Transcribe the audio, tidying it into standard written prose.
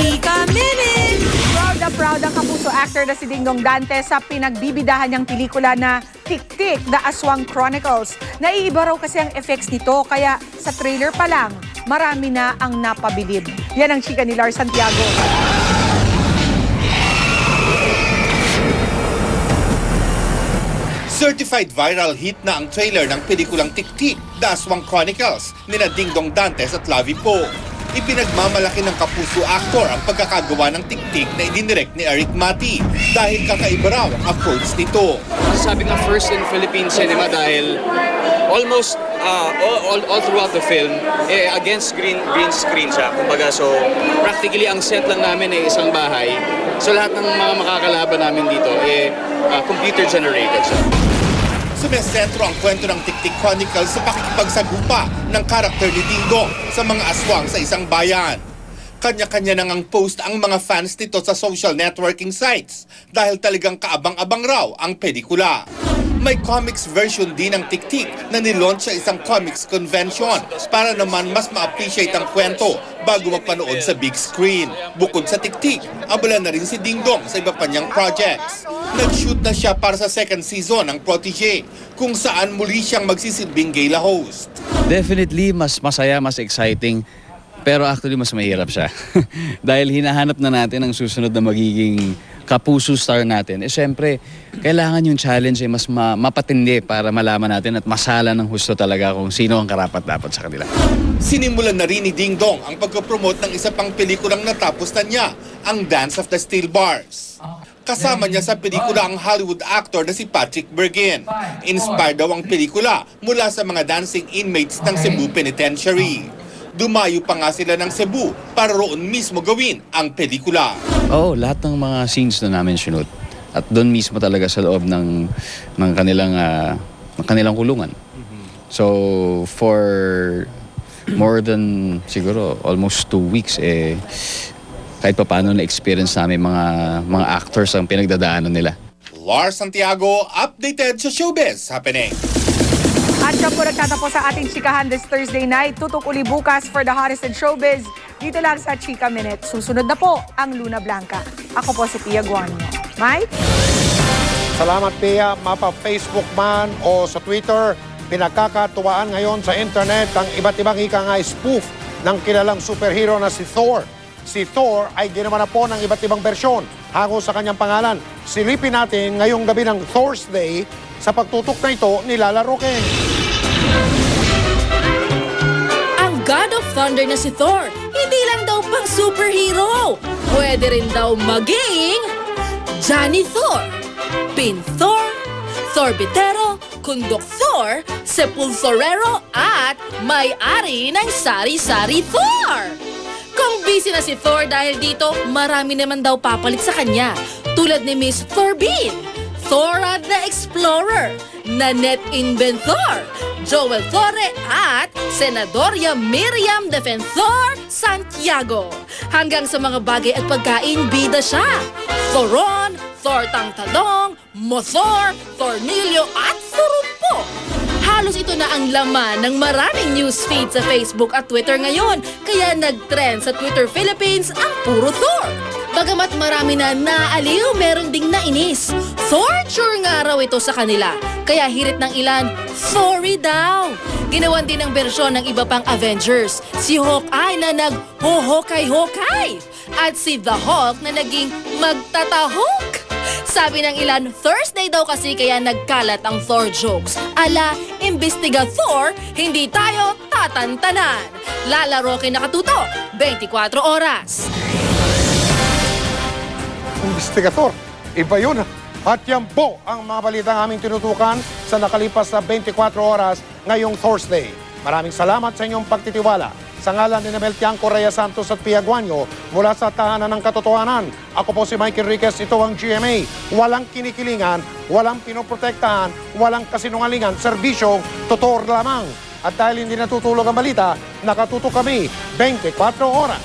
Chika Minutes! Proud ang kapuso actor na si Dingdong Dante sa pinagbibidahan niyang pelikula na Tik-Tik, The Aswang Chronicles. Naiiba raw kasi ang effects nito, kaya sa trailer pa lang, marami na ang napabilib. Yan ang chika ni Lars Santiago. Certified viral hit na ang trailer ng pelikulang Tik-Tik, The Aswang Chronicles ni Dingdong Dantes at Lavi Po. Ipinagmamalaki ng kapuso actor ang pagkakagawa ng Tik-Tik na idinirect ni Eric Mati dahil kakaiba raw ang approach nito. Masasabi na first in Philippine cinema dahil almost all throughout the film against green screen siya. Kumbaga, so practically ang set lang namin ay isang bahay. So lahat ng mga makakalaban namin dito computer generated siya. Sumesentro ang kwento ng Tik-Tik Chronicles sa pakikipagsagupa ng karakter ni Dingdong sa mga aswang sa isang bayan. Kanya-kanya nang ang post ang mga fans nito sa social networking sites dahil talagang kaabang-abang raw ang pelikula. May comics version din ng Tik-Tik na nilaunch sa isang comics convention para naman mas ma-appreciate ang kwento bago mapanood sa big screen. Bukod sa Tik-Tik, abala na rin si Dingdong sa iba pa niyang projects. Nag-shoot na siya para sa second season ng Protégé, kung saan muli siyang magsisilbing gala host. Definitely mas masaya, mas exciting. Pero actually mas mahirap siya. Dahil hinahanap na natin ang susunod na magiging kapuso star natin. Siyempre, kailangan yung challenge mas mapatindi para malaman natin at masala ng husto talaga kung sino ang karapat-dapat sa kanila. Sinimulan na rin ni Dingdong ang pagpromote ng isa pang pelikulang natapos na niya, ang Dance of the Steel Bars. Kasama niya sa pelikula ang Hollywood actor na si Patrick Bergin. Inspired daw ang pelikula mula sa mga dancing inmates ng Cebu Penitentiary. Dumayo pa nga sila ng Cebu para roon mismo gawin ang pelikula. Lahat ng mga scenes na namin sinut. At doon mismo talaga sa loob ng kanilang kulungan. So for more than siguro almost 2 weeks kahit pa paano na-experience namin mga actors ang pinagdadaanan nila. Lars Santiago, updated sa Showbiz Happening. At siya po nagtatapos sa ating chikahan this Thursday night. Tutok uli bukas for the hottest in showbiz. Dito lang sa Chika Minute. Susunod na po ang Luna Blanca. Ako po si Pia Guanyo. Mike? Salamat, Pia. Mapa-Facebook man o sa Twitter, pinagkakatuwaan ngayon sa internet ang iba't ibang ika nga spoof ng kilalang superhero na si Thor. Si Thor ay ginawa na po ng iba't ibang bersyon hango sa kanyang pangalan. Silipin natin ngayong gabi ng Thursday sa pagtutok na ito ni Lala Roque. Ang God of Thunder na si Thor, hindi lang daw pang superhero. Pwede rin daw maging Johnny Thor, Pin Thor, Thorbitero, Konduktor, Sepulturero at may-ari ng Sari-Sari Thor. Kung busy na si Thor dahil dito, marami naman daw papalit sa kanya. Tulad ni Miss Thorbin, Thora the Explorer, Nanette Inventor, Joel Torre at Senadoria Miriam Defensor Santiago. Hanggang sa mga bagay at pagkain, bida siya. Thoron, Thor Tangtadong, Mothor, Thornilio at Thurumpo. Halos ito na ang laman ng maraming newsfeed sa Facebook at Twitter ngayon. Kaya nag-trend sa Twitter Philippines ang puro Thor. Bagamat marami na naaliw, meron ding nainis. Torture nga raw ito sa kanila. Kaya hirit ng ilan, sorry daw. Ginawan din ang bersyon ng iba pang Avengers. Si Hawkeye na nag-ho-hokay-hokay. At si The Hulk na naging magtatahok. Sabi ng ilan, Thursday daw kasi kaya nagkalat ang Thor jokes. Ala, imbestiga Thor, hindi tayo tatantanan. Lala Roque nakatuto, 24 oras. Investigator, iba yun. At yan po ang mga balitang aming tinutukan sa nakalipas na 24 oras ngayong Thursday. Maraming salamat sa inyong pagtitiwala. Sa ngalan ni Nabel Tiangco Reyes Santos at Pia Guanyo, mula sa Tahanan ng Katotohanan, ako po si Mike Enriquez, ito ang GMA. Walang kinikilingan, walang pinoprotektahan, walang kasinungalingan, serbisyong totoo lamang. At dahil hindi natutulog ang balita, nakatuto kami 24 oras.